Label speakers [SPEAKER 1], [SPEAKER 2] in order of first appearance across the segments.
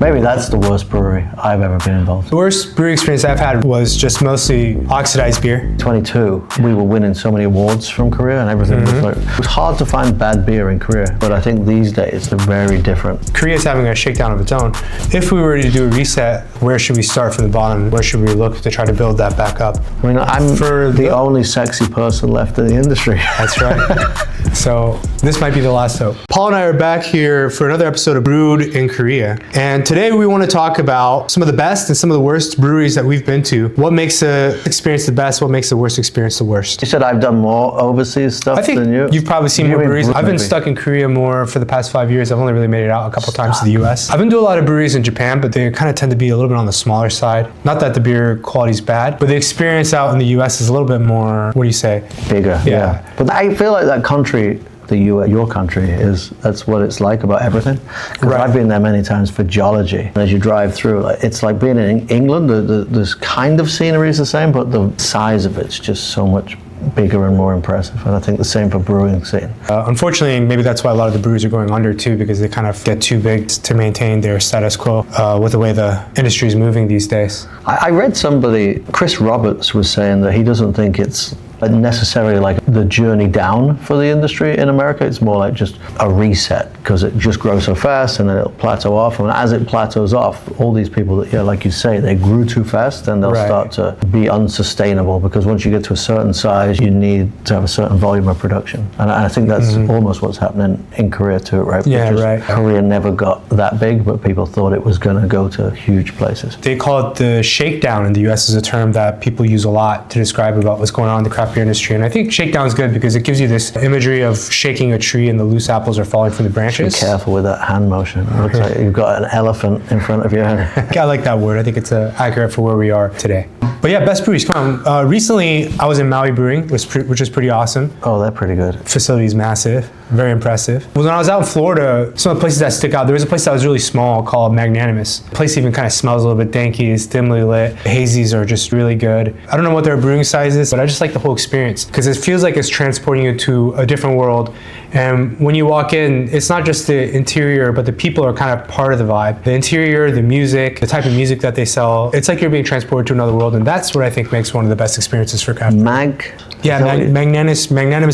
[SPEAKER 1] Maybe that's the worst brewery I've ever been involved in.
[SPEAKER 2] The worst brewing experience I've had was just mostly oxidized beer.
[SPEAKER 1] 22, we were winning so many awards from Korea and everything. It was hard to find bad beer in Korea, but I think these days they're very different.
[SPEAKER 2] Korea's having a shakedown of its own. If we were to do a reset, where should we start from the bottom? Where should we look to try to build that back up?
[SPEAKER 1] I mean, I'm the only sexy person left in the industry.
[SPEAKER 2] That's right. So this might be the last hope. Paul and I are back here for another episode of Brewed in Korea. And today we want to talk about some of the best and some of the worst breweries that we've been to. What makes the experience the best? What makes the worst experience the worst?
[SPEAKER 1] You said I've done more overseas stuff than you.
[SPEAKER 2] You've probably seen more breweries. I've been stuck in Korea more for the past 5 years. I've only really made it out a couple times to the US. I've been to a lot of breweries in Japan, but they kind of tend to be a little bit on the smaller side. Not that the beer quality is bad, but the experience out in the US is a little bit more, what do you say?
[SPEAKER 1] Bigger, yeah. But I feel like that country, the US, your country, that's what it's like about everything. Because I've been there many times for geology. And as you drive through, it's like being in England. The kind of scenery is the same, but the size of it's just so much bigger and more impressive. And I think the same for brewing scene.
[SPEAKER 2] Unfortunately, maybe that's why a lot of the breweries are going under too, because they kind of get too big to maintain their status quo with the way the industry is moving these days.
[SPEAKER 1] I read somebody, Chris Roberts was saying that he doesn't think it's necessarily like the journey down for the industry in America. It's more like just a reset, because it just grows so fast and then it'll plateau off. And as it plateaus off, all these people that, like you say, they grew too fast and they'll start to be unsustainable, because once you get to a certain size, you need to have a certain volume of production. And I think that's almost what's happening in Korea too, right?
[SPEAKER 2] Yeah, right.
[SPEAKER 1] Korea never got that big, but people thought it was going to go to huge places.
[SPEAKER 2] They call it the shakedown in the US, is a term that people use a lot to describe about what's going on in the craft beer industry. And I think shakedown is good because it gives you this imagery of shaking a tree and the loose apples are falling from the branches.
[SPEAKER 1] Be careful with that hand motion. It looks like you've got an elephant in front of your head.
[SPEAKER 2] I like that word. I think it's accurate for where we are today. But yeah, best breweries, come on. Recently, I was in Maui Brewing, which is pretty awesome.
[SPEAKER 1] Oh, they're pretty good.
[SPEAKER 2] Facility is massive, very impressive. When I was out in Florida, some of the places that stick out, there was a place that was really small called Magnanimous. The place even kind of smells a little bit danky, it's dimly lit. The hazies are just really good. I don't know what their brewing size is, but I just like the whole experience, because it feels like it's transporting you to a different world. And when you walk in, it's not just the interior, but the people are kind of part of the vibe. The interior, the music, the type of music that they sell, it's like you're being transported to another world, and that's what I think makes one of the best experiences for craft. Magnanimous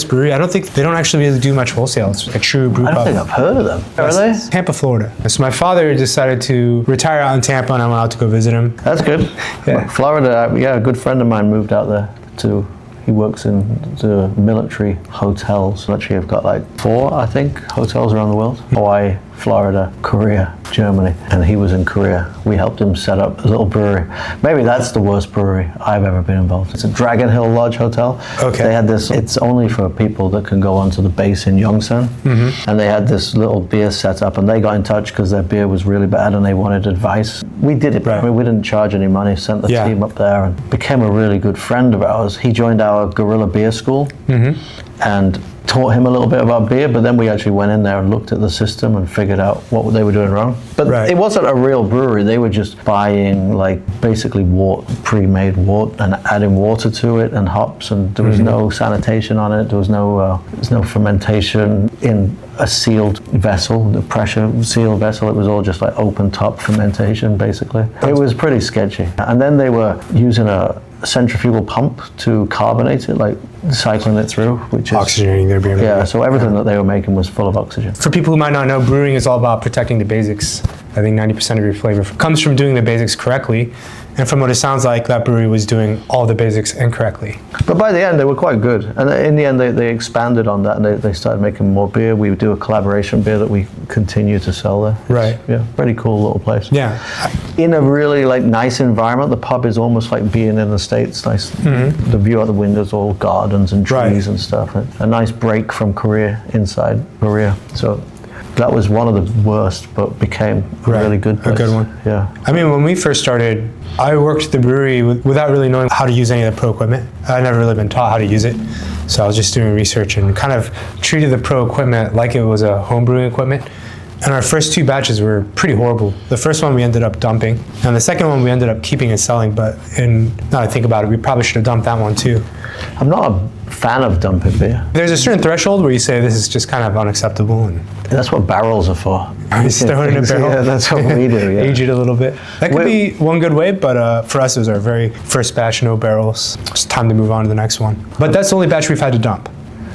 [SPEAKER 2] Brewery. I don't think they don't actually really do much wholesale. It's like a true brew pub.
[SPEAKER 1] I don't think I've heard of them. Are they?
[SPEAKER 2] Tampa, Florida. So my father decided to retire out in Tampa, and I went out to go visit him.
[SPEAKER 1] That's good.
[SPEAKER 2] Yeah.
[SPEAKER 1] Florida, a good friend of mine moved out there too. He works in the military hotels. Actually, I've got like 4, I think, hotels around the world. Hawaii, Florida, Korea, Germany, and he was in Korea. We helped him set up a little brewery. Maybe that's the worst brewery I've ever been involved in. It's a Dragon Hill Lodge hotel.
[SPEAKER 2] Okay.
[SPEAKER 1] They had this, it's only for people that can go onto the base in Yongsan. And they had this little beer set up, and they got in touch because their beer was really bad and they wanted advice. We did it.
[SPEAKER 2] Right.
[SPEAKER 1] I mean, we didn't charge any money, sent the team up there, and became a really good friend of ours. He joined our guerrilla beer school and taught him a little bit about beer, but then we actually went in there and looked at the system and figured out what they were doing wrong. But it wasn't a real brewery. They were just buying like basically pre-made wort and adding water to it and hops, and there was no sanitation on it. There was no fermentation in a sealed vessel, the pressure sealed vessel. It was all just like open top fermentation basically. It was pretty sketchy. And then they were using a centrifugal pump to carbonate it, like cycling it through, which is
[SPEAKER 2] oxygenating their beer.
[SPEAKER 1] Yeah, so everything that they were making was full of oxygen.
[SPEAKER 2] For people who might not know, brewing is all about protecting the basics. I think 90% of your flavor comes from doing the basics correctly. And from what it sounds like, that brewery was doing all the basics incorrectly. But
[SPEAKER 1] by the end, they were quite good. And in the end, they expanded on that, and they started making more beer. We would do a collaboration beer that we continue to sell there.
[SPEAKER 2] Right.
[SPEAKER 1] Yeah, pretty cool little place.
[SPEAKER 2] Yeah.
[SPEAKER 1] In a really like nice environment. The pub is almost like being in the States. Nice. The view out the windows, all gardens and trees and stuff. A nice break from Korea, inside Korea. So that was one of the worst, but became a really good place.
[SPEAKER 2] A good one.
[SPEAKER 1] Yeah.
[SPEAKER 2] I mean, when we first started, I worked at the brewery without really knowing how to use any of the pro equipment. I'd never really been taught how to use it. So I was just doing research and kind of treated the pro equipment like it was a home brewing equipment. And our first 2 batches were pretty horrible. The first one we ended up dumping, and the second one we ended up keeping and selling. But now that I think about it, we probably should have dumped that one too.
[SPEAKER 1] I'm not a fan of dumping beer.
[SPEAKER 2] There's a certain threshold where you say this is just kind of unacceptable, and
[SPEAKER 1] That's what barrels are for.
[SPEAKER 2] just throw it in a barrel.
[SPEAKER 1] Yeah, that's what we do. Yeah.
[SPEAKER 2] Age it a little bit. That could be one good way, but for us, it was our very first batch, no barrels. It's time to move on to the next one. But that's the only batch we've had to dump,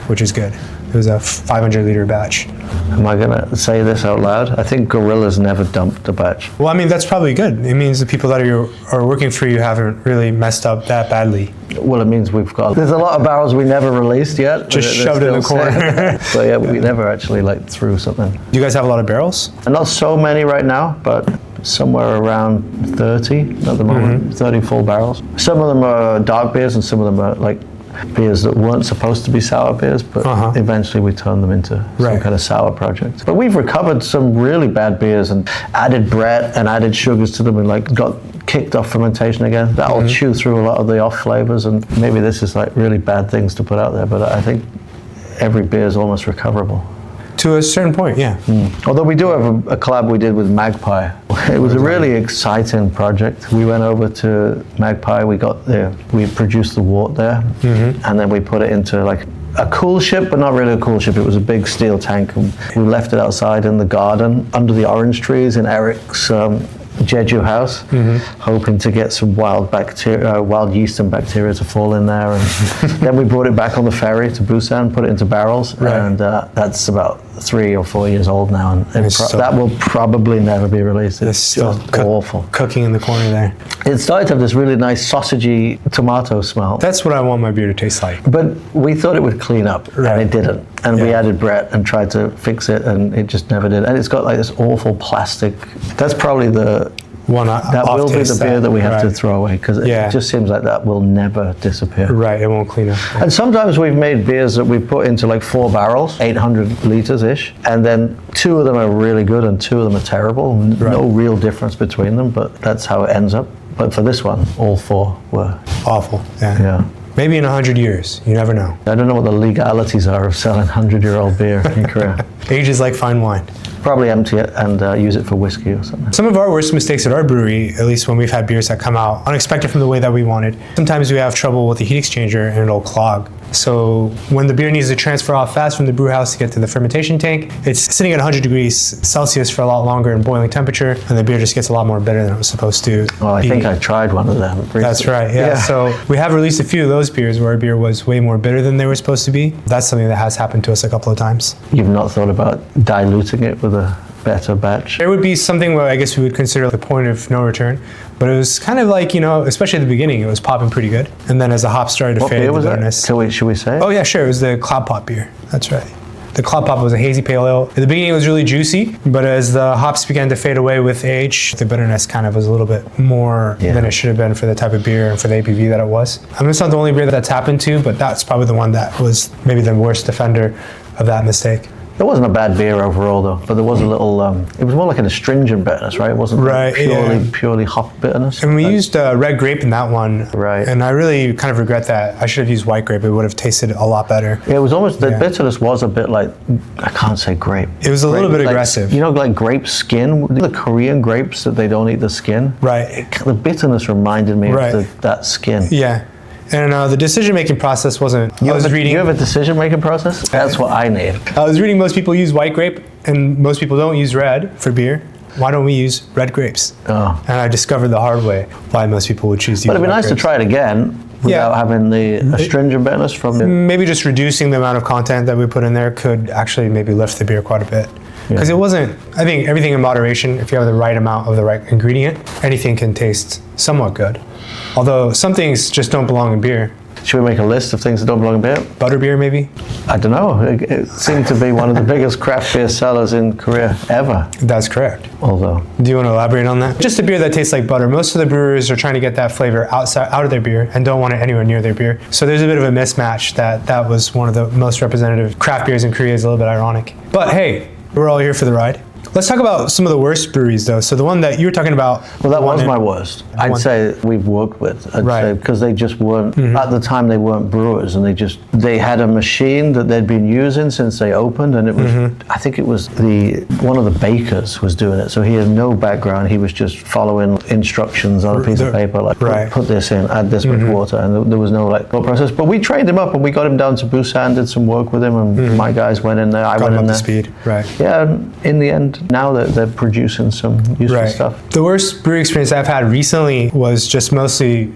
[SPEAKER 2] which is good. It was a 500-liter batch.
[SPEAKER 1] Am I going to say this out loud? I think Gorilla's never dumped a batch.
[SPEAKER 2] Well, I mean, that's probably good. It means the people that are working for you haven't really messed up that badly.
[SPEAKER 1] Well, it means there's a lot of barrels we never released yet.
[SPEAKER 2] Just shoved in the corner.
[SPEAKER 1] So yeah, we never actually threw something.
[SPEAKER 2] Do you guys have a lot of barrels?
[SPEAKER 1] And not so many right now, but somewhere around 30 at the moment, 30 full barrels. Some of them are dark beers and some of them are beers that weren't supposed to be sour beers, but eventually we turned them into some kind of sour project. But we've recovered some really bad beers and added Brett and added sugars to them and got kicked off fermentation again. That'll chew through a lot of the off flavors, and maybe this is really bad things to put out there, but I think every beer is almost recoverable.
[SPEAKER 2] To a certain point, yeah.
[SPEAKER 1] Although we do have a collab we did with Magpie. It was a really exciting project. We went over to Magpie, we produced the wort there, and then we put it into a cool ship, but not really a cool ship. It was a big steel tank, and we left it outside in the garden under the orange trees in Eric's Jeju house, hoping to get some wild yeast and bacteria to fall in there. And then we brought it back on the ferry to Busan, put it into barrels, and that's about 3 or 4 years old now, and that will probably never be released. It's just awful.
[SPEAKER 2] Cooking in the corner there.
[SPEAKER 1] It started to have this really nice sausagey tomato smell.
[SPEAKER 2] That's what I want my beer to taste like.
[SPEAKER 1] But we thought it would clean up, and it didn't. And we added Brett and tried to fix it, and it just never did. And it's got this awful plastic. That's probably the one that will be the beer that we have to throw away, because it just seems like that will never disappear.
[SPEAKER 2] Right, it won't clean up.
[SPEAKER 1] And sometimes we've made beers that we put into 4 barrels, 800 liters ish, and then 2 of them are really good and 2 of them are terrible. No real difference between them, but that's how it ends up. But for this one, all 4 were
[SPEAKER 2] awful. Yeah. Maybe in 100 years, you never know.
[SPEAKER 1] I don't know what the legalities are of selling 100-year-old beer in Korea.
[SPEAKER 2] Age is like fine wine.
[SPEAKER 1] Probably empty it and use it for whiskey or something.
[SPEAKER 2] Some of our worst mistakes at our brewery, at least when we've had beers that come out unexpected from the way that we wanted, sometimes we have trouble with the heat exchanger and it'll clog. So when the beer needs to transfer off fast from the brew house to get to the fermentation tank, it's sitting at 100 degrees Celsius for a lot longer in boiling temperature, and the beer just gets a lot more bitter than it was supposed to.
[SPEAKER 1] Oh, I think I tried one of them recently.
[SPEAKER 2] That's right, yeah. So we have released a few of those beers where our beer was way more bitter than they were supposed to be. That's something that has happened to us a couple of times.
[SPEAKER 1] You've not thought about diluting it with a better batch?
[SPEAKER 2] There would be something where I guess we would consider the point of no return, but it was kind of especially at the beginning, it was popping pretty good. And then as the hops started to fade, the bitterness.
[SPEAKER 1] Should we say?
[SPEAKER 2] Oh yeah, sure. It was the Cloud Pop beer. That's right. The Cloud Pop was a hazy pale ale. At the beginning, it was really juicy, but as the hops began to fade away with age, the bitterness kind of was a little bit more than it should have been for the type of beer and for the ABV that it was. I mean, it's not the only beer that's happened to, but that's probably the one that was maybe the worst offender of that mistake.
[SPEAKER 1] It wasn't a bad beer overall, though, but there was a little, it was more like an astringent bitterness, right? It wasn't purely hop bitterness.
[SPEAKER 2] And we used red grape in that one.
[SPEAKER 1] Right.
[SPEAKER 2] And I really kind of regret that. I should have used white grape. It would have tasted a lot better.
[SPEAKER 1] Yeah, it was almost, the bitterness was a bit like, I can't say grape.
[SPEAKER 2] It was a little bit aggressive.
[SPEAKER 1] Like grape skin, the Korean grapes that they don't eat the skin.
[SPEAKER 2] Right.
[SPEAKER 1] The bitterness reminded me of that skin.
[SPEAKER 2] Yeah. And the decision-making process wasn't...
[SPEAKER 1] You have a decision-making process? That's what I need.
[SPEAKER 2] I was reading most people use white grape, and most people don't use red for beer. Why don't we use red grapes? Oh. And I discovered the hard way why most people would choose to use
[SPEAKER 1] But it'd be nice to try it again without having the astringent bitterness from the...
[SPEAKER 2] Maybe just reducing the amount of content that we put in there could actually maybe lift the beer quite a bit. Because it wasn't... I think everything in moderation, if you have the right amount of the right ingredient, anything can taste somewhat good. Although some things just don't belong in beer.
[SPEAKER 1] Should we make a list of things that don't belong in beer?
[SPEAKER 2] Butterbeer, maybe?
[SPEAKER 1] I don't know. It seemed to be one of the biggest craft beer sellers in Korea ever.
[SPEAKER 2] That's correct.
[SPEAKER 1] Although.
[SPEAKER 2] Do you want to elaborate on that? Just a beer that tastes like butter. Most of the brewers are trying to get that flavor out of their beer and don't want it anywhere near their beer. So there's a bit of a mismatch that was one of the most representative craft beers in Korea. Is a little bit ironic. But hey, we're all here for the ride. Let's talk about some of the worst breweries, though. So the one that you were talking about.
[SPEAKER 1] Well, that was my worst. I'd say we've worked with. I'd say because they just weren't, at the time they weren't brewers, and they had a machine that they'd been using since they opened, and it was, I think it was one of the bakers was doing it. So he had no background. He was just following instructions on a piece of paper, like put this in, add this much water, and there was no thought process. But we trained him up, and we got him down to Busan, did some work with him, and my guys went in there. I went in there.
[SPEAKER 2] Speed, right?
[SPEAKER 1] Yeah. And in the end, now they're producing some useful stuff.
[SPEAKER 2] The worst brewery experience I've had recently was just mostly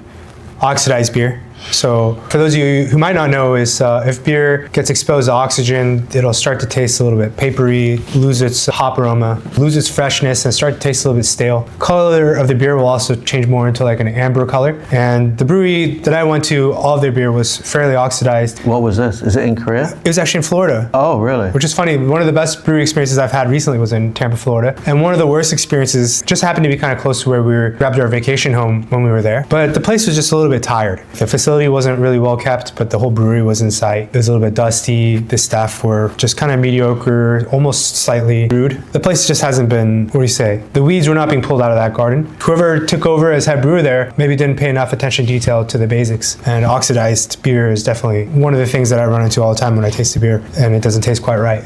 [SPEAKER 2] oxidized beer. So for those of you who might not know, is if beer gets exposed to oxygen, it'll start to taste a little bit papery, lose its hop aroma, lose its freshness, and start to taste a little bit stale. Color of the beer will also change more into like an amber color. And the brewery that I went to, all of their beer was fairly oxidized.
[SPEAKER 1] What was this? Is it in Korea?
[SPEAKER 2] It was actually in Florida.
[SPEAKER 1] Oh, really?
[SPEAKER 2] Which is funny. One of the best brewery experiences I've had recently was in Tampa, Florida. And one of the worst experiences just happened to be kind of close to where we grabbed our vacation home when we were there. But the place was just a little bit tired. The facility wasn't really well kept, but the whole brewery was in sight. It was a little bit dusty. The staff were just kind of mediocre, almost slightly rude. The place just hasn't been, what do you say? The weeds were not being pulled out of that garden. Whoever took over as head brewer there maybe didn't pay enough attention to detail to the basics. And oxidized beer is definitely one of the things that I run into all the time when I taste the beer, and it doesn't taste quite right.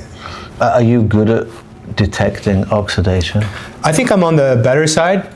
[SPEAKER 1] Are you good at detecting oxidation?
[SPEAKER 2] I think I'm on the better side.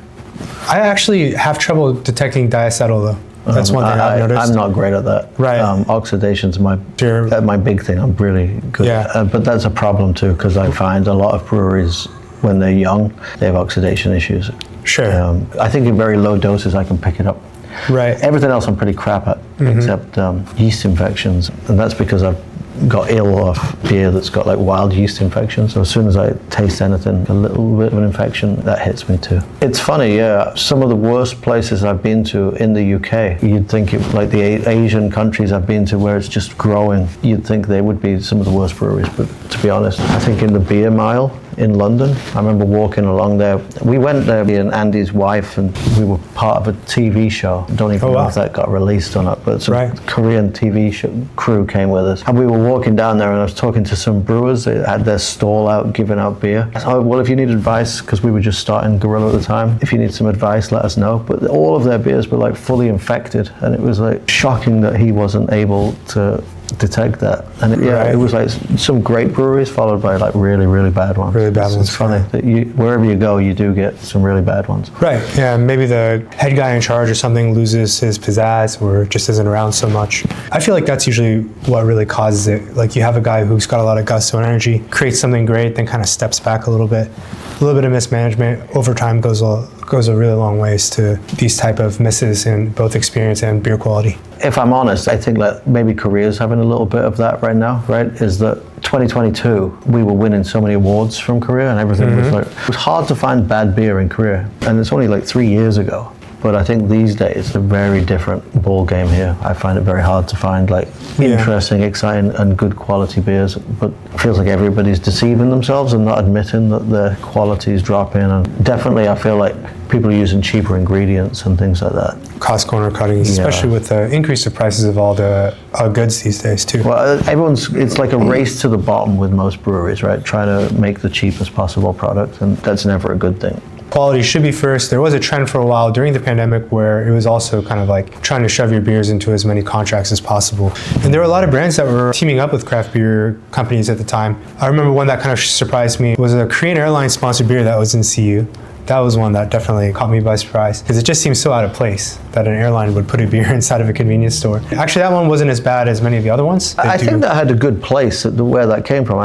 [SPEAKER 2] I actually have trouble detecting diacetyl though. That's one thing I've noticed.
[SPEAKER 1] I'm not great at that.
[SPEAKER 2] Right.
[SPEAKER 1] Oxidation's my big thing. I'm really good.
[SPEAKER 2] Yeah.
[SPEAKER 1] But that's a problem too, because I find a lot of breweries, when they're young, they have oxidation issues.
[SPEAKER 2] Sure.
[SPEAKER 1] I think in very low doses I can pick it up.
[SPEAKER 2] Right.
[SPEAKER 1] Everything else I'm pretty crap at, except yeast infections. And that's because I've got ill off beer that's got like wild yeast infections. So as soon as I taste anything, a little bit of an infection, that hits me too. It's funny, some of the worst places I've been to in the UK, you'd think it, like the Asian countries I've been to where it's just growing, you'd think they would be some of the worst breweries. But to be honest, I think in the beer mile in London, I remember walking along there. We went there, me and Andy's wife, and we were part of a TV show. I don't even know if that got released or not, but some Korean TV crew came with us. And we were walking down there, and I was talking to some brewers. They had their stall out, giving out beer. I thought, well, if you need advice, because we were just starting Gorilla at the time, if you need some advice, let us know. But all of their beers were like fully infected, and it was like shocking that he wasn't able to detect that. And it was like some great breweries followed by like really, really bad ones.
[SPEAKER 2] Really bad ones.
[SPEAKER 1] It's funny that wherever you go, you do get some really bad ones.
[SPEAKER 2] Right. Yeah. Maybe the head guy in charge or something loses his pizzazz or just isn't around so much. I feel like that's usually what really causes it. Like you have a guy who's got a lot of gusto and energy, creates something great, then kind of steps back a little bit. A little bit of mismanagement over time goes a really long ways to these type of misses in both experience and beer quality. If I'm honest, I think that maybe Korea's having a little bit of that right now, right? Is that 2022, we were winning so many awards from Korea, and everything was like, it was hard to find bad beer in Korea. And it's only like 3 years ago. But I think these days, it's a very different ball game here. I find it very hard to find like interesting, exciting, and good quality beers. But it feels like everybody's deceiving themselves and not admitting that their quality is dropping. And definitely, I feel like people are using cheaper ingredients and things like that. Cost corner cutting, especially with the increase of prices of all the goods these days too. Well, it's like a race to the bottom with most breweries, right? Trying to make the cheapest possible product, and that's never a good thing. Quality should be first. There was a trend for a while during the pandemic where it was also kind of like trying to shove your beers into as many contracts as possible. And there were a lot of brands that were teaming up with craft beer companies at the time. I remember one that kind of surprised me was a Korean Airlines sponsored beer that was in CU. That was one that definitely caught me by surprise because it just seems so out of place that an airline would put a beer inside of a convenience store. Actually, that one wasn't as bad as many of the other ones. I think that had a good place where that came from.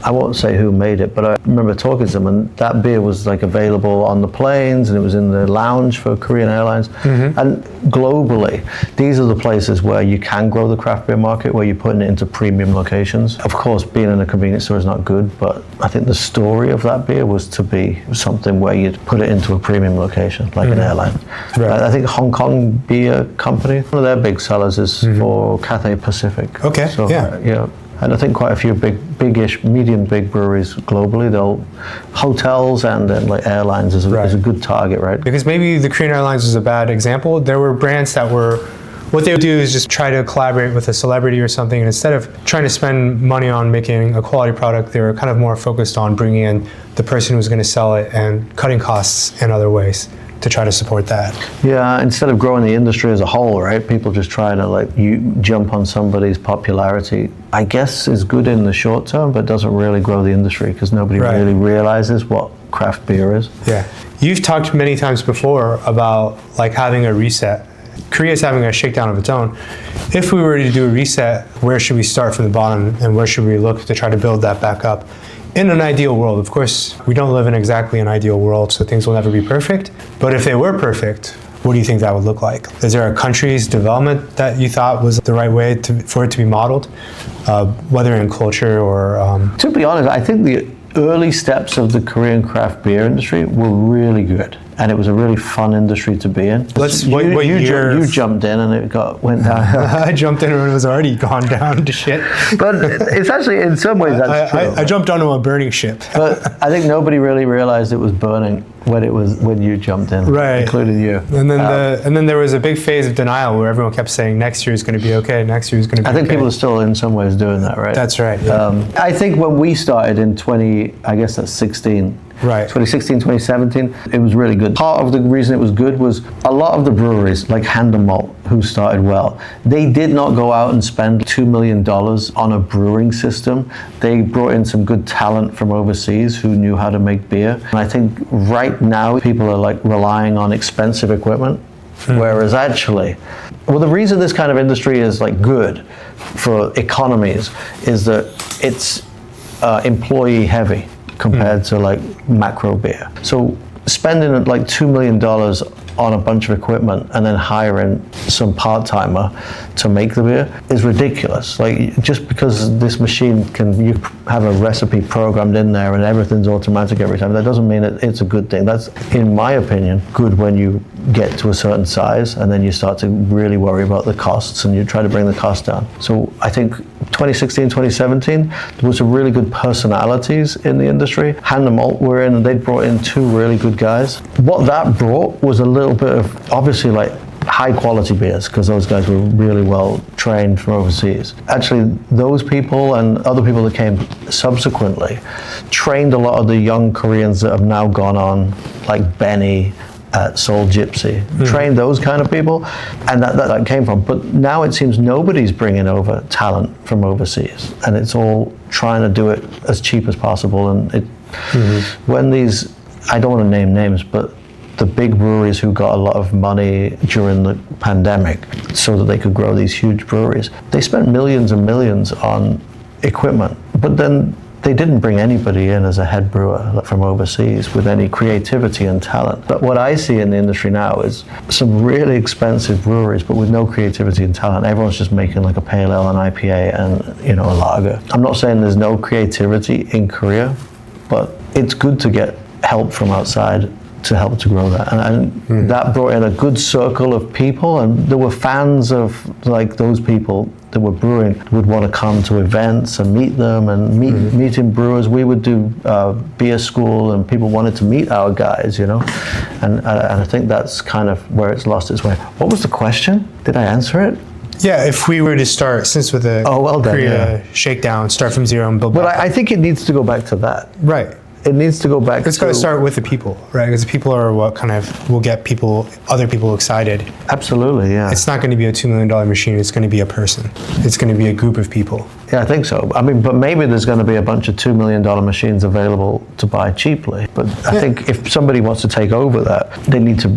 [SPEAKER 2] I won't say who made it, but I remember talking to them, and that beer was like available on the planes, and it was in the lounge for Korean Airlines. And globally, these are the places where you can grow the craft beer market, where you're putting it into premium locations. Of course, being in a convenience store is not good, but I think the story of that beer was to be something where you'd put it into a premium location, like an airline. Right. I think Hong Kong Beer Company, one of their big sellers is for Cathay Pacific. Okay, so, yeah. And I think quite a few big-ish, medium-big breweries globally, hotels and then like airlines is a good target, right? Because maybe the Korean Airlines was a bad example. There were brands that were what they would do is just try to collaborate with a celebrity or something, and instead of trying to spend money on making a quality product, they were kind of more focused on bringing in the person who's going to sell it and cutting costs in other ways to try to support that.
[SPEAKER 1] Yeah, instead of growing the industry as a whole, right? People just try to like you jump on somebody's popularity. I guess is good in the short term, but doesn't really grow the industry because nobody really realizes what craft beer is.
[SPEAKER 2] Yeah, you've talked many times before about like having a reset. Korea's having a shakedown of its own. If we were to do a reset, where should we start from the bottom and where should we look to try to build that back up? In an ideal world, of course, we don't live in exactly an ideal world, so things will never be perfect. But if they were perfect, what do you think that would look like? Is there a country's development that you thought was the right way for it to be modeled, whether in culture or...
[SPEAKER 1] To be honest, I think the early steps of the Korean craft beer industry were really good. And it was a really fun industry to be in. You jumped in and it went down.
[SPEAKER 2] I jumped in when it was already gone down to shit.
[SPEAKER 1] But it's actually, in some ways, that's true.
[SPEAKER 2] I jumped onto a burning ship.
[SPEAKER 1] But I think nobody really realized it was burning when you jumped in,
[SPEAKER 2] right,
[SPEAKER 1] including you.
[SPEAKER 2] And then there was a big phase of denial where everyone kept saying next year is going to be okay, next year is going to be okay.
[SPEAKER 1] I think people are still in some ways doing that, right?
[SPEAKER 2] That's right. Yeah.
[SPEAKER 1] I think when we started in 2016,
[SPEAKER 2] right,
[SPEAKER 1] 2016, 2017, it was really good. Part of the reason it was good was a lot of the breweries, like Hand and Malt, who started well, they did not go out and spend $2 million on a brewing system. They brought in some good talent from overseas who knew how to make beer. And I think right now people are like relying on expensive equipment, whereas actually, well, the reason this kind of industry is like good for economies is that it's employee heavy compared to like macro beer. So spending like $2 million on a bunch of equipment and then hiring some part-timer to make the beer is ridiculous. Like, just because this machine you have a recipe programmed in there and everything's automatic every time, that doesn't mean it's a good thing. That's, in my opinion, good when you get to a certain size and then you start to really worry about the costs and you try to bring the cost down. So I think 2016, 2017, there was some really good personalities in the industry. Hand and Malt were in and they brought in two really good guys. What that brought was a little bit of, obviously, like high quality beers, because those guys were really well trained from overseas. Actually, those people and other people that came subsequently trained a lot of the young Koreans that have now gone on, like Benny at Soul Gypsy, trained those kind of people, and that came from. But now it seems nobody's bringing over talent from overseas, and it's all trying to do it as cheap as possible. And when these, I don't want to name names, but the big breweries who got a lot of money during the pandemic so that they could grow these huge breweries, they spent millions and millions on equipment, but then they didn't bring anybody in as a head brewer from overseas with any creativity and talent. But what I see in the industry now is some really expensive breweries, but with no creativity and talent. Everyone's just making like a pale ale, an IPA, and a lager. I'm not saying there's no creativity in Korea, but it's good to get help from outside to help to grow that. And that brought in a good circle of people, and there were fans of like those people that were brewing would want to come to events and meet them and meeting brewers. We would do beer school and people wanted to meet our guys, and I think that's kind of where it's lost its way. What was the question? Did I answer it?
[SPEAKER 2] Yeah, if we were to start, since with the Korea shakedown, start from zero and build back.
[SPEAKER 1] But I think it needs to go back to that.
[SPEAKER 2] Right.
[SPEAKER 1] It needs to go back.
[SPEAKER 2] It's got to start with the people, right? Because people are what kind of will get other people excited.
[SPEAKER 1] Absolutely, yeah.
[SPEAKER 2] It's not going to be a $2 million machine. It's going to be a person. It's going to be a group of people.
[SPEAKER 1] Yeah, I think so. I mean, but maybe there's going to be a bunch of $2 million machines available to buy cheaply. But I think if somebody wants to take over that, they need to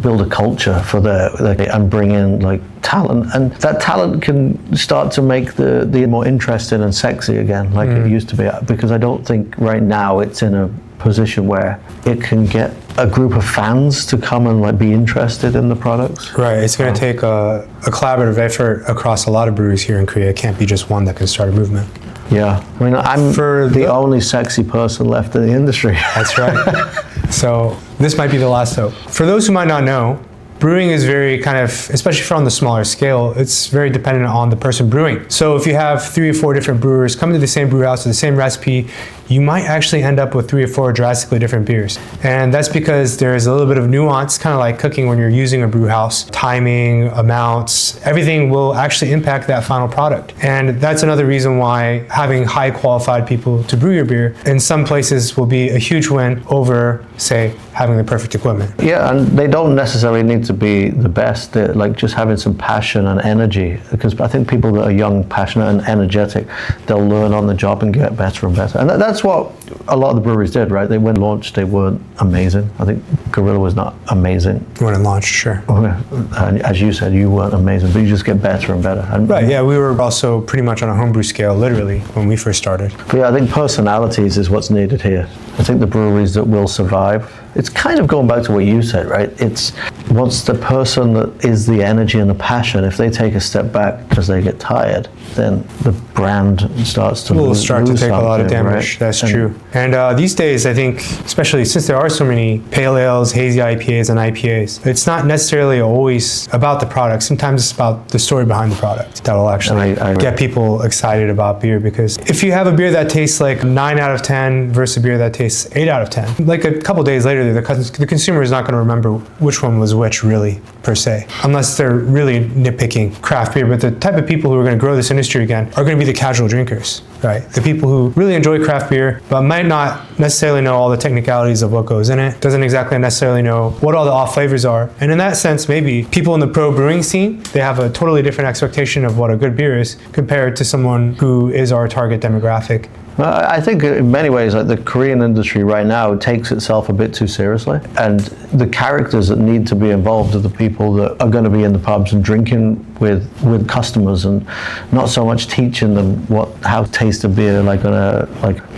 [SPEAKER 1] build a culture for and bring in like talent, and that talent can start to make the more interesting and sexy again, like it used to be. Because I don't think right now it's in a position where it can get a group of fans to come and like be interested in the products.
[SPEAKER 2] Right. It's going to take a collaborative effort across a lot of breweries here in Korea. It can't be just one that can start a movement.
[SPEAKER 1] Yeah. I mean, I'm the only sexy person left in the industry.
[SPEAKER 2] That's right. So this might be the last hope. For those who might not know, brewing is very kind of, especially from the smaller scale, it's very dependent on the person brewing. So if you have 3 or 4 different brewers coming to the same brew house with the same recipe, you might actually end up with 3 or 4 drastically different beers. And that's because there's a little bit of nuance, kind of like cooking when you're using a brew house. Timing, amounts, everything will actually impact that final product. And that's another reason why having high qualified people to brew your beer in some places will be a huge win over, say, having the perfect equipment.
[SPEAKER 1] Yeah, and they don't necessarily need to be the best. They're like just having some passion and energy, because I think people that are young, passionate and energetic, they'll learn on the job and get better and better. And that's what a lot of the breweries did, right? When launched, they weren't amazing. I think Guerrilla was not amazing.
[SPEAKER 2] When it launched, sure.
[SPEAKER 1] And as you said, you weren't amazing, but you just get better and better. And
[SPEAKER 2] right, yeah, we were also pretty much on a homebrew scale, literally, when we first started.
[SPEAKER 1] But yeah, I think personalities is what's needed here. I think the breweries that will survive, it's kind of going back to what you said, right? It's once the person that is the energy and the passion, if they take a step back because they get tired, then the brand starts to
[SPEAKER 2] will start to take a lot of damage.
[SPEAKER 1] Right?
[SPEAKER 2] That's true. And these days, I think, especially since there are so many pale ales, hazy IPAs, and IPAs, it's not necessarily always about the product. Sometimes it's about the story behind the product that will actually get people excited about beer. Because if you have a beer that tastes like 9 out of 10 versus a beer that tastes 8 out of 10, like a couple days later, the consumer is not going to remember which one was which, really, per se, unless they're really nitpicking craft beer. But the type of people who are going to grow this industry again are going to be the casual drinkers, right? The people who really enjoy craft beer, but might not necessarily know all the technicalities of what goes in it, doesn't exactly necessarily know what all the off flavors are. And in that sense, maybe people in the pro brewing scene, they have a totally different expectation of what a good beer is compared to someone who is our target demographic.
[SPEAKER 1] I think in many ways, like the Korean industry right now takes itself a bit too seriously, and the characters that need to be involved are the people that are going to be in the pubs and drinking with customers, and not so much teaching them how to taste a beer like on a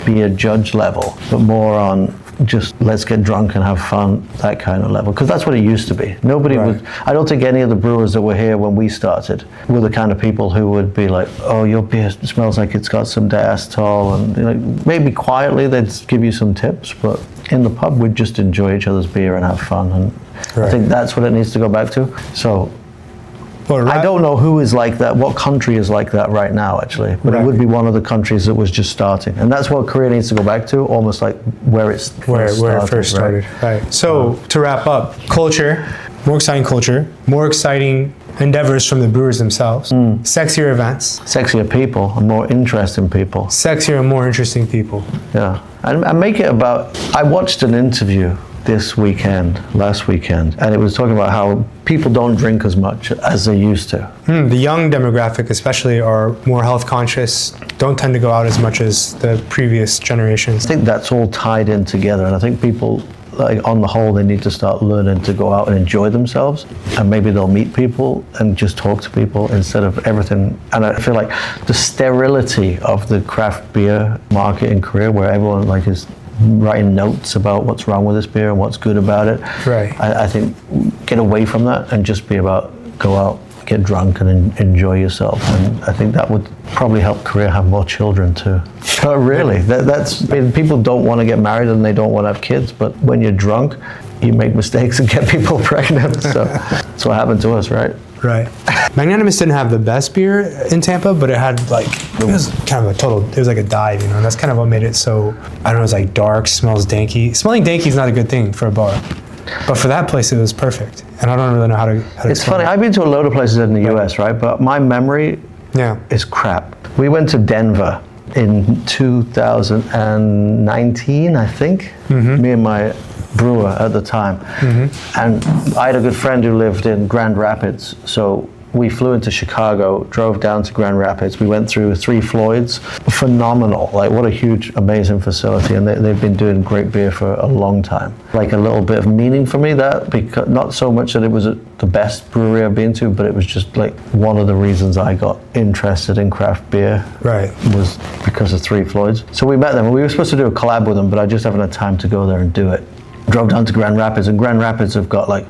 [SPEAKER 1] beer judge level, but more on just let's get drunk and have fun, that kind of level, because that's what it used to be. Nobody would. I don't think any of the brewers that were here when we started were the kind of people who would be like, oh, your beer smells like it's got some diacetyl, and maybe quietly they'd give you some tips, but in the pub we'd just enjoy each other's beer and have fun, and I think that's what it needs to go back to. So I don't know who is like that, what country is like that right now, actually. But it would be one of the countries that was just starting. And that's what Korea needs to go back to, almost like where it first started.
[SPEAKER 2] Right. So to wrap up, culture, more exciting endeavors from the brewers themselves, sexier events.
[SPEAKER 1] Sexier people, and more interesting people.
[SPEAKER 2] Sexier and more interesting people.
[SPEAKER 1] Yeah. And make it about, I watched an interview last weekend, and it was talking about how people don't drink as much as they used to.
[SPEAKER 2] The young demographic especially are more health conscious, don't tend to go out as much as the previous generations.
[SPEAKER 1] I think that's all tied in together, and I think people, like on the whole, they need to start learning to go out and enjoy themselves, and maybe they'll meet people and just talk to people instead of everything. And I feel like the sterility of the craft beer market in Korea, where everyone is writing notes about what's wrong with this beer and what's good about it.
[SPEAKER 2] Right.
[SPEAKER 1] I think get away from that and just be about go out, get drunk and enjoy yourself. And I think that would probably help Korea have more children too. But really, people don't want to get married and they don't want to have kids, but when you're drunk, you make mistakes and get people pregnant. So that's what happened to us, right?
[SPEAKER 2] Right. Magnanimous didn't have the best beer in Tampa, but it had it was kind of it was like a dive, and that's kind of what made it so, I don't know, it was like dark, smells danky. Smelling danky is not a good thing for a bar. But for that place, it was perfect. And I don't really know how to
[SPEAKER 1] It's funny, I've been to a load of places in the US, right? But my memory is crap. We went to Denver in 2019, I think, me and my brewer at the time. And I had a good friend who lived in Grand Rapids, so we flew into Chicago, drove down to Grand Rapids. We went through 3 Floyds. Phenomenal, what a huge, amazing facility. And they've been doing great beer for a long time. Like a little bit of meaning for me, that, because not so much that it was the best brewery I've been to, but it was just one of the reasons I got interested in craft beer. Right. Was because of 3 Floyds. So we met them, and we were supposed to do a collab with them, but I just haven't had time to go there and do it. Drove down to Grand Rapids, and Grand Rapids have got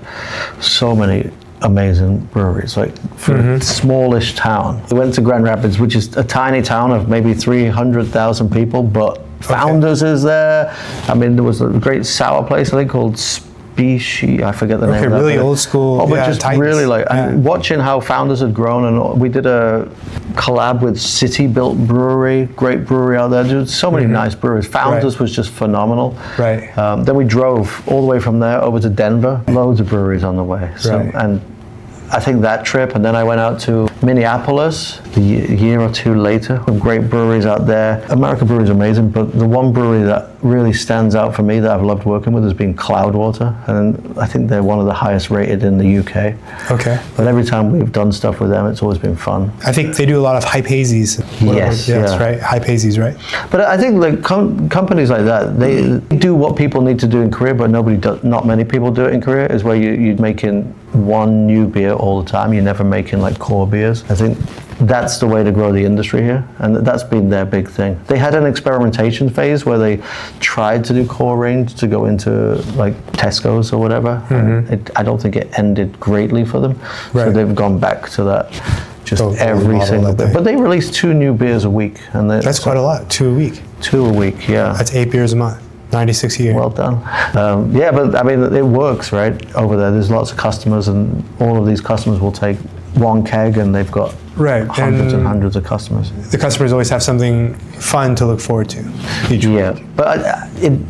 [SPEAKER 1] so many amazing breweries, for a smallish town. We went to Grand Rapids, which is a tiny town of maybe 300,000 people, but Founders is there. I mean, there was a great sour place, I think, called Mitsubishi, I forget the name of that.
[SPEAKER 2] Really
[SPEAKER 1] beer.
[SPEAKER 2] old school.
[SPEAKER 1] Oh, but just
[SPEAKER 2] Titans.
[SPEAKER 1] really and watching how founders had grown, and we did a collab with City Built Brewery, great brewery out there. There's so many nice breweries. Founders was just phenomenal.
[SPEAKER 2] Right.
[SPEAKER 1] Then we drove all the way from there over to Denver. Loads of breweries on the way. So, and I think that trip, and then I went out to Minneapolis a year or two later. Some great breweries out there. American Brewery is amazing, but the one brewery that really stands out for me that I've loved working with has been Cloudwater, and I think they're one of the highest rated in the UK.
[SPEAKER 2] Okay.
[SPEAKER 1] But every time we've done stuff with them, it's always been fun.
[SPEAKER 2] I think they do a lot of hype hazies.
[SPEAKER 1] Yes,
[SPEAKER 2] right. Hype hazies, right?
[SPEAKER 1] But I think like companies like that, they do what people need to do in Korea, but not many people do it in Korea. Is where you're making one new beer all the time. You're never making like core beers. I think that's the way to grow the industry here, and that's been their big thing. They had an experimentation phase where they tried to do core range to go into like Tesco's or whatever. I don't think it ended greatly for them, so they've gone back to that. Just every single bit. But they release 2 new beers a week, and
[SPEAKER 2] that's quite a lot. 2 a week.
[SPEAKER 1] 2 a week, yeah.
[SPEAKER 2] That's 8 beers a month. 96 a year.
[SPEAKER 1] Well done. Yeah, but I mean, it works, right? Over there, there's lots of customers, and all of these customers will take one keg, and they've got hundreds and hundreds of customers.
[SPEAKER 2] The customers always have something fun to look forward to each week.
[SPEAKER 1] But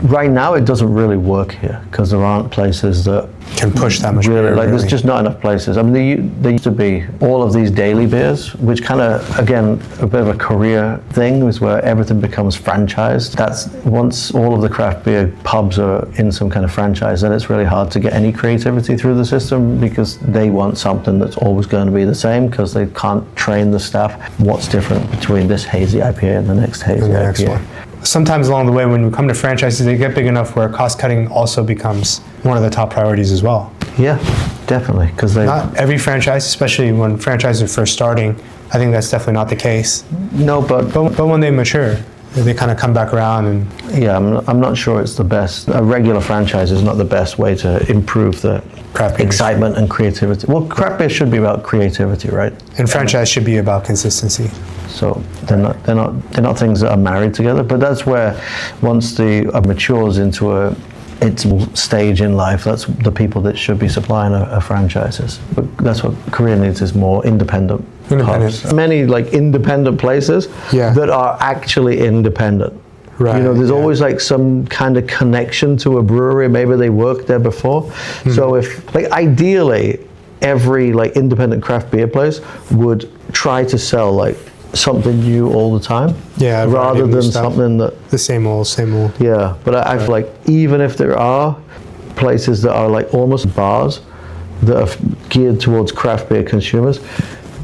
[SPEAKER 1] right now it doesn't really work here because there aren't places that
[SPEAKER 2] can push that much
[SPEAKER 1] really, beer. There's just not enough places. I mean, there used to be all of these daily beers, which kind of, again, a bit of a Korea thing, is where everything becomes franchised. That's once all of the craft beer pubs are in some kind of franchise, then it's really hard to get any creativity through the system because they want something that's always going to be the same because they can't train the staff. What's different between this hazy IPA and the next hazy IPA?
[SPEAKER 2] Sometimes along the way, when we come to franchises, they get big enough where cost cutting also becomes one of the top priorities as well.
[SPEAKER 1] Yeah, definitely. Because
[SPEAKER 2] not every franchise, especially when franchises are first starting, I think that's definitely not the case.
[SPEAKER 1] No, but
[SPEAKER 2] when they mature, they kind of come back around and.
[SPEAKER 1] Yeah, I'm not sure it's the best. A regular franchise is not the best way to improve the craft excitement and creativity. Well, craft beer should be about creativity, right?
[SPEAKER 2] And franchise should be about consistency.
[SPEAKER 1] So they're not things that are married together. But that's where once the matures into its stage in life, that's the people that should be supplying a franchises. But that's what Korea needs, is more independent pubs. Many like independent places that are actually independent. Right, you know, there's always like some kind of connection to a brewery. Maybe they worked there before. So if like ideally every like independent craft beer place would try to sell like something new all the time, rather than something that
[SPEAKER 2] the same old.
[SPEAKER 1] Yeah, but I feel like even if there are places that are like almost bars that are geared towards craft beer consumers,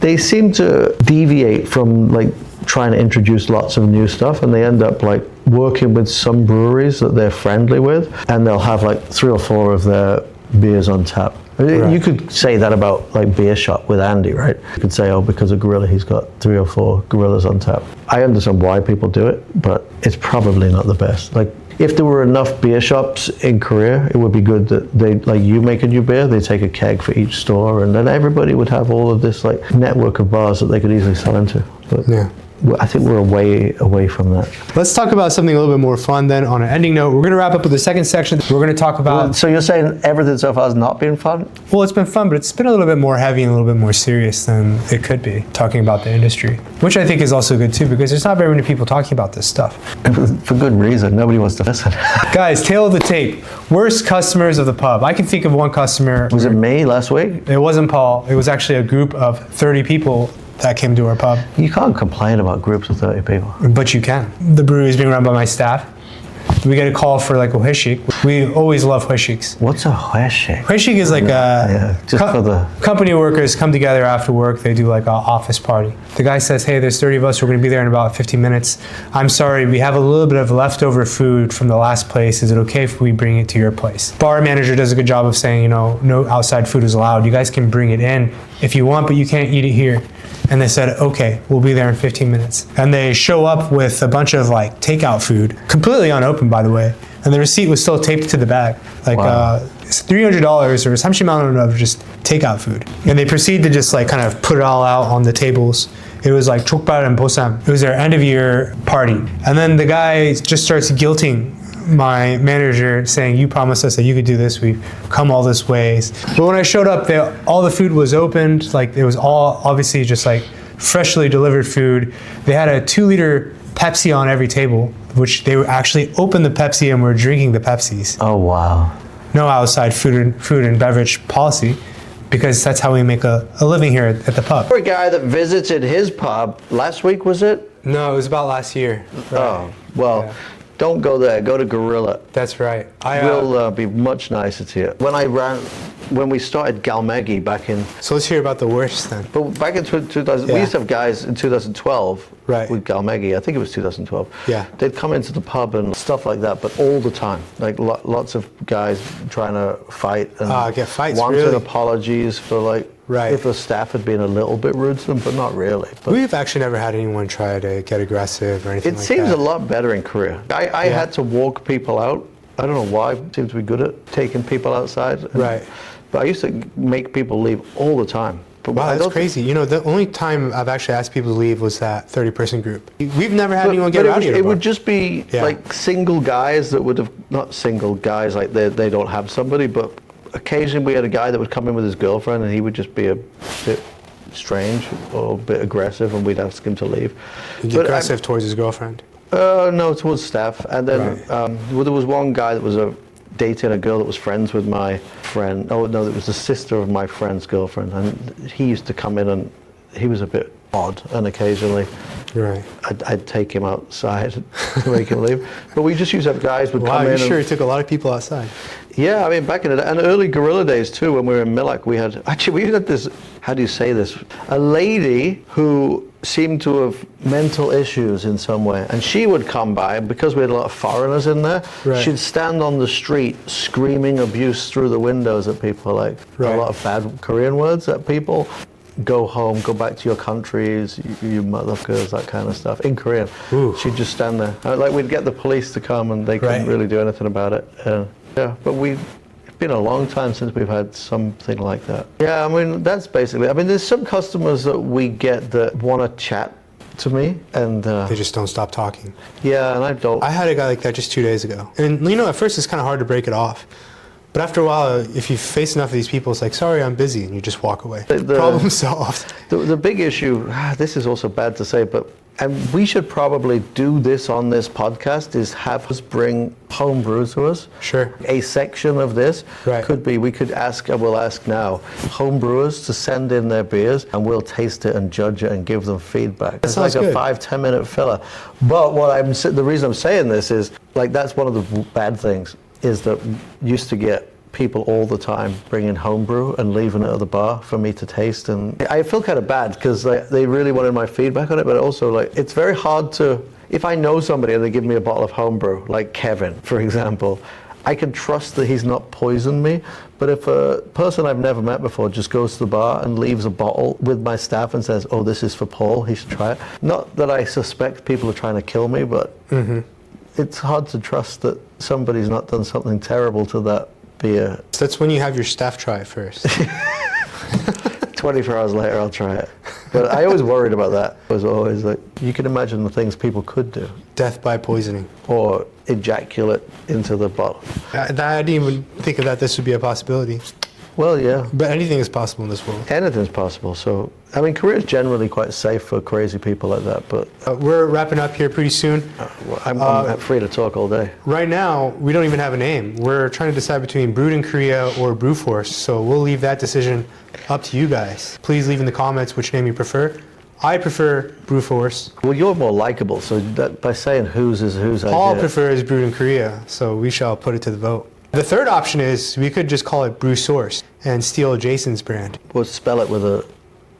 [SPEAKER 1] they seem to deviate from like trying to introduce lots of new stuff, and they end up like working with some breweries that they're friendly with, and they'll have like 3 or 4 of their beers on tap. You could say that about like Beer Shop with Andy, right? You could say, oh, because of Gorilla, he's got 3 or 4 Gorillas on tap. I understand why people do it, but it's probably not the best. Like, if there were enough beer shops in Korea, it would be good that they, like, you make a new beer, they take a keg for each store, and then everybody would have all of this like network of bars that they could easily sell into. But I think we're way away from that.
[SPEAKER 2] Let's talk about something a little bit more fun then. On an ending note, we're going to wrap up with the second section. We're going to talk about...
[SPEAKER 1] So you're saying everything so far has not been fun?
[SPEAKER 2] Well, it's been fun, but it's been a little bit more heavy and a little bit more serious than it could be, talking about the industry, which I think is also good too, because there's not very many people talking about this stuff.
[SPEAKER 1] For good reason. Nobody wants to listen.
[SPEAKER 2] Guys, tail of the tape. Worst customers of the pub. I can think of one customer.
[SPEAKER 1] Was it me last week?
[SPEAKER 2] It wasn't Paul. It was actually a group of 30 people that came to our pub.
[SPEAKER 1] You can't complain about groups of 30 people.
[SPEAKER 2] But you can. The brewery is being run by my staff. We get a call for like a hueshik. We always love hueshiks.
[SPEAKER 1] What's a hueshik?
[SPEAKER 2] Hueshik is like
[SPEAKER 1] for the
[SPEAKER 2] company workers come together after work. They do like an office party. The guy says, hey, there's 30 of us. We're going to be there in about 15 minutes. I'm sorry, we have a little bit of leftover food from the last place. Is it okay if we bring it to your place? Bar manager does a good job of saying, you know, no outside food is allowed. You guys can bring it in if you want, but you can't eat it here. And they said, okay, we'll be there in 15 minutes. And they show up with a bunch of like takeout food, completely unopened, by the way. And the receipt was still taped to the bag. Like it's $300 or some amount of just takeout food. And they proceed to just like kind of put it all out on the tables. It was like chokbal and bosam. It was their end of year party. And then the guy just starts guilting my manager saying, you promised us that you could do this. We've come all this ways. But when I showed up, all the food was opened. Like, it was all obviously just like freshly delivered food. They had a 2-liter Pepsi on every table, which they would actually open the Pepsi and were drinking the Pepsis.
[SPEAKER 1] Oh, wow.
[SPEAKER 2] No outside food and beverage policy, because that's how we make a living here at the pub.
[SPEAKER 1] For a guy that visited his pub last week, was it?
[SPEAKER 2] No, it was about last year. Right.
[SPEAKER 1] Oh, well, don't go there. Go to Gorilla.
[SPEAKER 2] That's right.
[SPEAKER 1] We'll be much nicer to you. When we started Galmegi back in...
[SPEAKER 2] So let's hear about the worst then.
[SPEAKER 1] But back in 2000, we used to have guys in 2012 with Galmegi. I think it was 2012.
[SPEAKER 2] Yeah.
[SPEAKER 1] They'd come into the pub and stuff like that, but all the time. Like lots of guys trying to fight and
[SPEAKER 2] get fights,
[SPEAKER 1] wanted
[SPEAKER 2] really?
[SPEAKER 1] apologies for like if the staff had been a little bit rude to them, but not really. But
[SPEAKER 2] we've actually never had anyone try to get aggressive or anything like that.
[SPEAKER 1] It seems a lot better in Korea. I had to walk people out. I don't know why. I seem to be good at taking people outside. But I used to make people leave all the time. But
[SPEAKER 2] wow, that's crazy. You know, the only time I've actually asked people to leave was that 30-person group. We've never had anyone get rowdy.
[SPEAKER 1] It would just be like single guys that would have, not single guys like they don't have somebody, but occasionally we had a guy that would come in with his girlfriend and he would just be a bit strange or a bit aggressive and we'd ask him to leave.
[SPEAKER 2] Aggressive towards his girlfriend?
[SPEAKER 1] No, towards staff. And then there was one guy that was dating a girl that was friends with my friend. Oh no, it was the sister of my friend's girlfriend, and he used to come in and he was a bit odd, and occasionally I'd take him outside to make him leave. But we just used to have guys would come in.
[SPEAKER 2] Wow, you sure he took a lot of people outside?
[SPEAKER 1] Yeah, I mean back in the day, and early Gorilla days too, when we were in Milak, we had this, how do you say this, a lady who seemed to have mental issues in some way, and she would come by, and because we had a lot of foreigners in there, she'd stand on the street screaming abuse through the windows at people, like a lot of bad Korean words at people. Go home, go back to your countries, you motherfuckers, that kind of stuff, in Korean. Ooh. She'd just stand there. Like we'd get the police to come and they couldn't really do anything about it. But it's been a long time since we've had something like that. Yeah, I mean, that's basically, I mean, there's some customers that we get that want to chat to me and
[SPEAKER 2] they just don't stop talking.
[SPEAKER 1] Yeah, and I don't.
[SPEAKER 2] I had a guy like that just 2 days ago. And you know, at first it's kind of hard to break it off. But after a while, if you face enough of these people, it's like, sorry, I'm busy, and you just walk away. Problem solved.
[SPEAKER 1] The big issue, this is also bad to say, but and we should probably do this on this podcast, is have us bring home brew to us.
[SPEAKER 2] Sure.
[SPEAKER 1] A section of this could be, we'll ask now, home brewers to send in their beers and we'll taste it and judge it and give them feedback. It's like a 5-10 minute filler. But the reason I'm saying this is, like, that's one of the bad things, is that used to get people all the time bringing homebrew and leaving it at the bar for me to taste, and I feel kind of bad because they really wanted my feedback on it, but also like it's very hard to, if I know somebody and they give me a bottle of homebrew, like Kevin for example, I can trust that he's not poisoned me. But if a person I've never met before just goes to the bar and leaves a bottle with my staff and says, oh, this is for Paul, he should try it. Not that I suspect people are trying to kill me, but it's hard to trust that somebody's not done something terrible to that beer.
[SPEAKER 2] So that's when you have your staff try it first.
[SPEAKER 1] 24 hours later, I'll try it. But I always worried about that. I was always like, you can imagine the things people could do.
[SPEAKER 2] Death by poisoning.
[SPEAKER 1] Or ejaculate into the bottle.
[SPEAKER 2] I didn't even think of that this would be a possibility.
[SPEAKER 1] Well, yeah.
[SPEAKER 2] But anything is possible in this world.
[SPEAKER 1] Anything's possible. So, I mean, Korea is generally quite safe for crazy people like that, but...
[SPEAKER 2] we're wrapping up here pretty soon.
[SPEAKER 1] I'm free to talk all day.
[SPEAKER 2] Right now, we don't even have a name. We're trying to decide between Brewed in Korea or Brew Force, so we'll leave that decision up to you guys. Please leave in the comments which name you prefer. I prefer Brew Force.
[SPEAKER 1] Well, you're more likable, so that, by saying whose is whose idea.
[SPEAKER 2] Paul prefers Brewed in Korea, so we shall put it to the vote. The third option is we could just call it Brew Source and steal Jason's brand.
[SPEAKER 1] We'll spell it with a,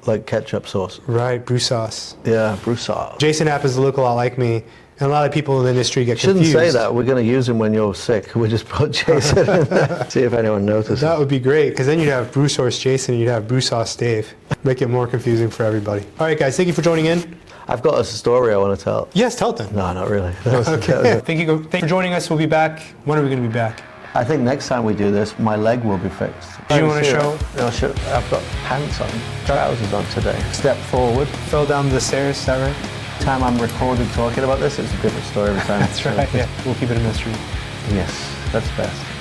[SPEAKER 1] like, ketchup sauce.
[SPEAKER 2] Right, brew sauce.
[SPEAKER 1] Yeah, brew sauce.
[SPEAKER 2] Jason happens to look a lot like me, and a lot of people in the industry get confused.
[SPEAKER 1] Shouldn't say that. We're going to use him when you're sick. We just put Jason in there. See if anyone notices.
[SPEAKER 2] That would be great, because then you'd have Brew Source Jason and you'd have Brew Sauce Dave. Make it more confusing for everybody. All right, guys, thank you for joining in.
[SPEAKER 1] I've got a story I want to tell.
[SPEAKER 2] Yes, tell it then.
[SPEAKER 1] No, not really.
[SPEAKER 2] Okay. Thank you for joining us. We'll be back. When are we going to be back?
[SPEAKER 1] I think next time we do this, my leg will be fixed.
[SPEAKER 2] Do you want to show?
[SPEAKER 1] No, I've got pants on, trousers on today. Step forward.
[SPEAKER 2] Fell down the stairs, is that right?
[SPEAKER 1] Time I'm recorded talking about this, it's a different story every time.
[SPEAKER 2] That's right, yeah. We'll keep it a mystery.
[SPEAKER 1] Yes, that's best.